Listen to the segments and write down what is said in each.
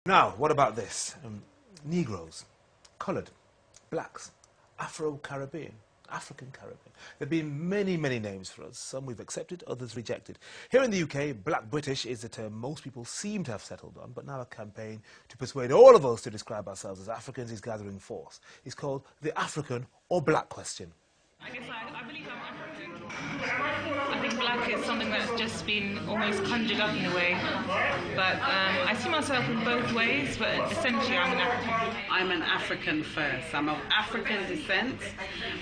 Now, what about this? Negroes, coloured, blacks, Afro-Caribbean, African-Caribbean. There have been many, many names for us. Some we've accepted, others rejected. Here in the UK, Black British is the term most people seem to have settled on, but now a campaign to persuade all of us to describe ourselves as Africans is gathering force. It's called the African or Black question. I guess I believe I'm African. I think black is something that's just been almost conjured up in a way. But I see myself in both ways, but essentially I'm an African. I'm an African first. I'm of African descent,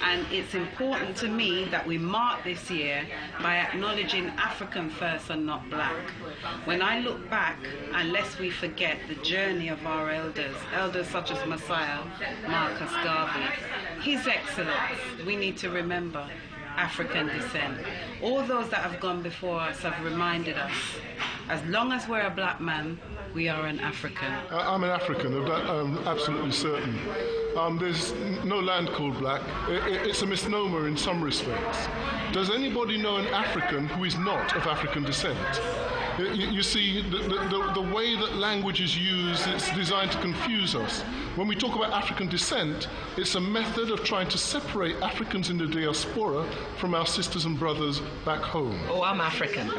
and it's important to me that we mark this year by acknowledging African first and not black. When I look back, unless we forget the journey of our elders such as Messiah, Marcus Garvey, His Excellence, we need to remember African descent. All those that have gone before us have reminded us, as long as we're a black man, we are an African. I'm an African, of that I'm absolutely certain. There's no land called black. It's a misnomer in some respects. Does anybody know an African who is not of African descent? You see, the way that language is used, it's designed to confuse us. When we talk about African descent, it's a method of trying to separate Africans in the diaspora from our sisters and brothers back home. Oh, I'm African.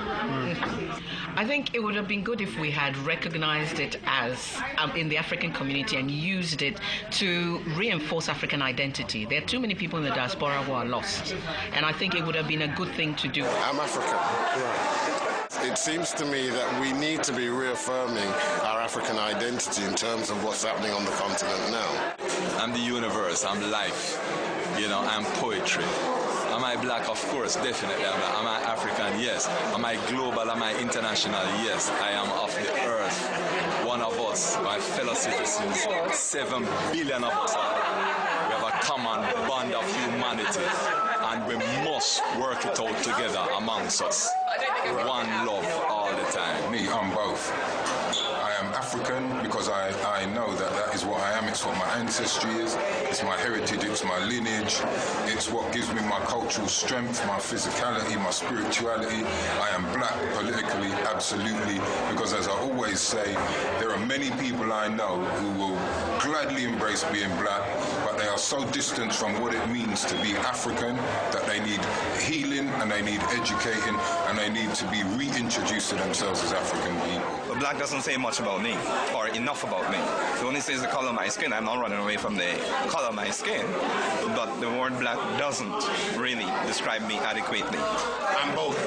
I think it would have been good if we had recognized it as in the African community and used it to reinforce African identity. There are too many people in the diaspora who are lost, and I think it would have been a good thing to do. I'm African. Right. It seems to me that we need to be reaffirming our African identity in terms of what's happening on the continent now. I'm the universe, I'm life, you know, I'm poetry. Am I black? Of course, definitely I'm black. Am I African? Yes. Am I global? Am I international? Yes. I am of the earth. One of us, my fellow citizens, 7 billion of us are. We have a common bond of humanity, and we must work it out together amongst us. One love all the time. Me, I'm both. I am African because I know that is what I am. It's what my ancestry is. It's my heritage. It's my lineage. It's what gives me my cultural strength, my physicality, my spirituality. I am black politically, absolutely, because as I always say, there are many people I know who will gladly embrace being black, but they are so distant from what it means to be African that they need healing and they need educating and they need to be reintroduced to themselves as African people. But black doesn't say much about me, or enough about me. It only says the color of my skin. I'm not running away from the color of my skin, but the word black doesn't really describe me adequately. I'm both.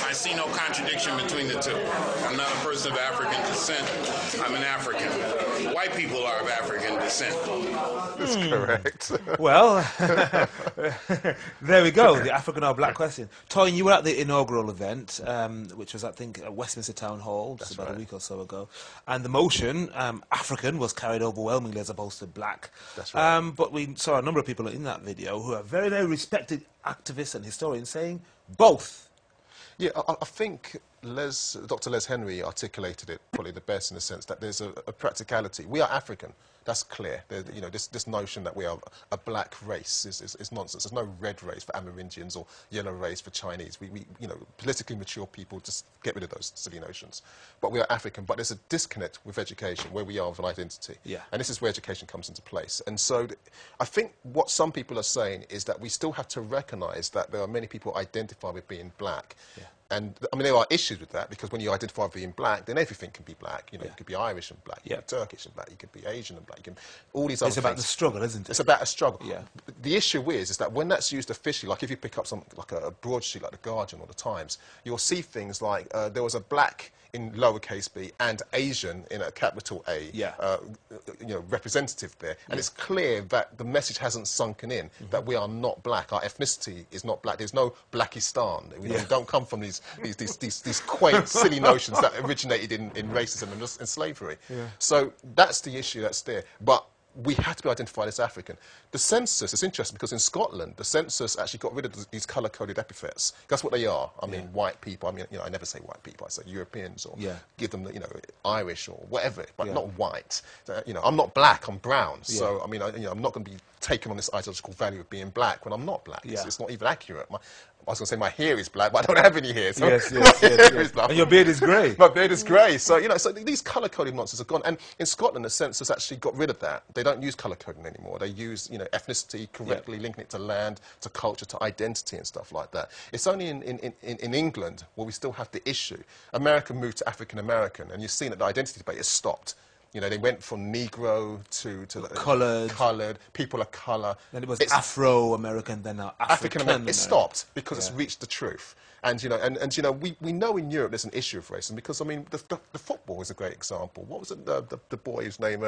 I see no contradiction between the two. I'm not a person of African descent. I'm an African. White people are of African descent. That's correct. Well, there we go, the African or Black question. Toyin, you were at the inaugural event, which was, I think, at Westminster Town Hall, just about a week or so ago. And the motion, African, was carried overwhelmingly as opposed to Black. That's right. But we saw a number of people in that video who are very, very respected activists and historians saying both. Yeah, I think Dr. Les Henry articulated it probably the best in the sense that there's a practicality. We are African. That's clear. You know, this notion that we are a black race is nonsense. There's no red race for Amerindians or yellow race for Chinese. We you know, politically mature people just get rid of those silly notions. But we are African. But there's a disconnect with education where we are of an identity. Yeah. And this is where education comes into place. And so I think what some people are saying is that we still have to recognise that there are many people who identify with being black. Yeah. And, I mean, there are issues with that, because when you identify with being black, then everything can be black. You know, you could be Irish and black, you could be Turkish and black, you could be Asian and black, you can, all these other things. It's about the struggle, isn't it? It's about a struggle. Yeah. The issue is that when that's used officially, like if you pick up something like a broadsheet like The Guardian or The Times, you'll see things like there was a black in lowercase b and Asian in a capital A, you know, representative there. And it's clear that the message hasn't sunken in, that we are not black. Our ethnicity is not black. There's no Blackistan. We don't come from these quaint, silly notions that originated in racism and slavery. Yeah. So that's the issue that's there. But we have to be identified as African. The census is interesting because in Scotland, the census actually got rid of these colour-coded epithets. That's what they are. I mean, white people. I mean, you know, I never say white people. I say Europeans or give them, you know, Irish or whatever, but not white. You know, I'm not black. I'm brown. So I mean, you know, I'm not going to be taken on this ideological value of being black when I'm not black. It's not even accurate. I was going to say my hair is black, but I don't have any hair. So yes. And your beard is grey. My beard is grey. So, you know, so these colour-coded nonsense are gone. And in Scotland, the census actually got rid of that. They don't use colour-coding anymore. They use, you know, ethnicity correctly, linking it to land, to culture, to identity and stuff like that. It's only in England where we still have the issue. America moved to African-American, and you've seen that the identity debate has stopped. You know, they went from Negro to coloured, people of colour. Then it was Afro-American, then now African-American. It stopped because it's reached the truth. And, you know, and you know, we know in Europe there's an issue of racism because, I mean, the football is a great example. What was it, the boy whose name?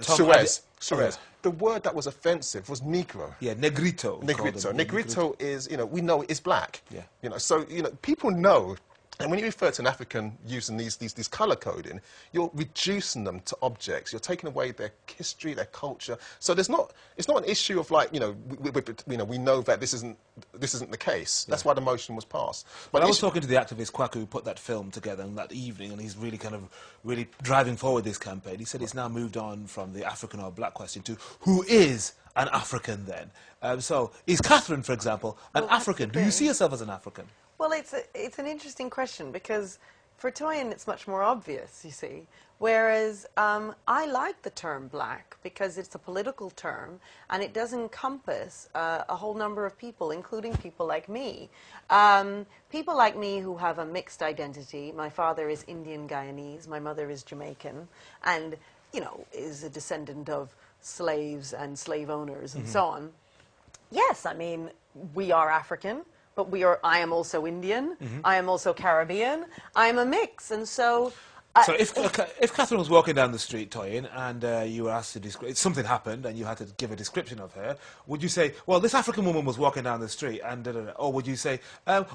Suarez. Suarez. The word that was offensive was Negro. Yeah, Negrito. Negrito is, you know, we know is black. Yeah. You know, so, you know, people know. And when you refer to an African using these colour coding, you're reducing them to objects. You're taking away their history, their culture. So it's not an issue of like, you know, we know that this isn't the case. That's why the motion was passed. But I was talking to the activist Kwaku who put that film together on that evening, and he's really really driving forward this campaign. He said it's now moved on from the African or black question to who is an African then. So is Catherine, for example, an African? Do you see yourself as an African? Well, it's an interesting question because for Toyin it's much more obvious, you see, whereas I like the term black because it's a political term and it does encompass a whole number of people, including people like me. People like me who have a mixed identity. My father is Indian Guyanese, my mother is Jamaican, and, you know, is a descendant of slaves and slave owners and so on. Yes, I mean, we are African. But I am also Indian, I am also Caribbean, I am a mix, and so... So if Catherine was walking down the street, Toyin, and you were asked to describe, something happened and you had to give a description of her, would you say, well, this African woman was walking down the street, and or would you say,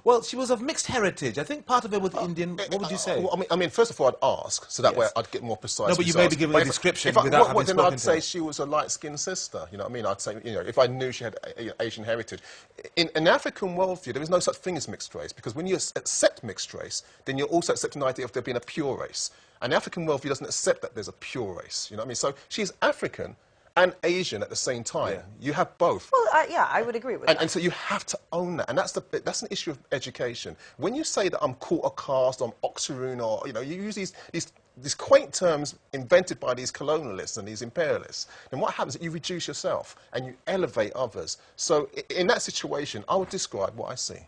well, she was of mixed heritage, I think part of it was Indian, what would you say? Well, I mean, first of all, I'd ask, so that way I'd get more precise. No, but you may be giving a description without having spoken then I'd to say her. she was a light-skinned sister, you know what I mean? I'd say, you know, if I knew she had Asian heritage. In an African worldview, there is no such thing as mixed race, because when you accept mixed race, then you're also accepting the idea of there being a pure race. And the African worldview doesn't accept that there's a pure race, you know what I mean? So she's African and Asian at the same time. Yeah. You have both. Well, yeah, I would agree with that. And so you have to own that, and that's an issue of education. When you say that I'm quarter caste, I'm Oxaroon, or, you know, you use these quaint terms invented by these colonialists and these imperialists, then what happens is that you reduce yourself and you elevate others. So in that situation, I would describe what I see.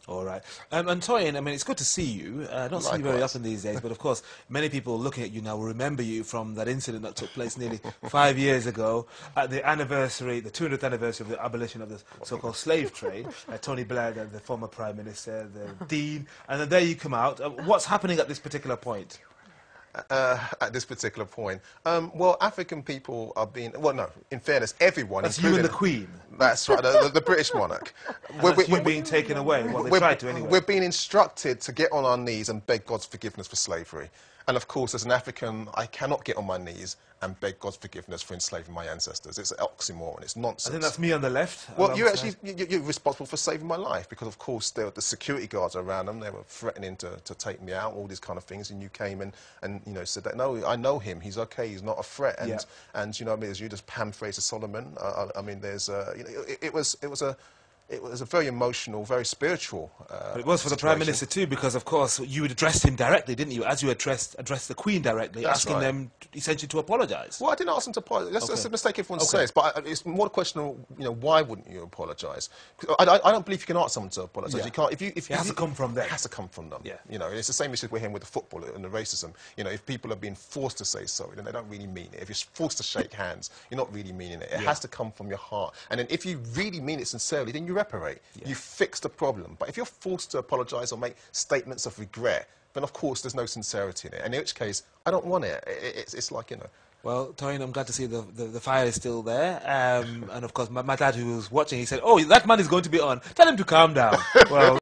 All right. And Toyin, I mean, it's good to see you. Not see you very often these days, but of course, many people looking at you now will remember you from that incident that took place nearly 5 years ago at the anniversary, the 200th anniversary of the abolition of the so-called slave trade. Tony Blair, the former Prime Minister, the Dean, and then there you come out. What's happening at this particular point? At this particular point. Well, African people are being... Well, no, in fairness, everyone... That's you and the Queen. That's right, the British monarch. We're being taken away. Well, they tried to anyway. We're being instructed to get on our knees and beg God's forgiveness for slavery. And of course, as an African, I cannot get on my knees and beg God's forgiveness for enslaving my ancestors. It's an oxymoron. It's nonsense. I think that's me on the left. Well, you're responsible for saving my life because, of course, there were the security guards around them. They were threatening to take me out, all these kind of things. And you came and you know, said that, no, I know him. He's okay. He's not a threat. And you know, I mean, as you just paraphrased Solomon. I mean, there's you know, it was a very emotional, very spiritual But it was for the Prime Minister too, because of course you addressed him directly, didn't you? As you addressed the Queen directly, asking them essentially to apologise. Well, I didn't ask them to apologise. That's a mistake everyone says. But it's more a question of, you know, why wouldn't you apologise? I don't believe you can ask someone to apologise. You can't. If it has to come from them. It has to come from them. You know, it's the same issue we're hearing with the football and the racism. You know, if people are being forced to say sorry, then they don't really mean it. If you're forced to shake hands, you're not really meaning it. It has to come from your heart. And then if you really mean it sincerely, then you reparate. You fix the problem. But if you're forced to apologise or make statements of regret, then of course there's no sincerity in it. And in which case, I don't want it. It's like, you know. Well, Toyin, I'm glad to see the fire is still there. And of course, my dad who was watching, he said, oh, that man is going to be on. Tell him to calm down. Well.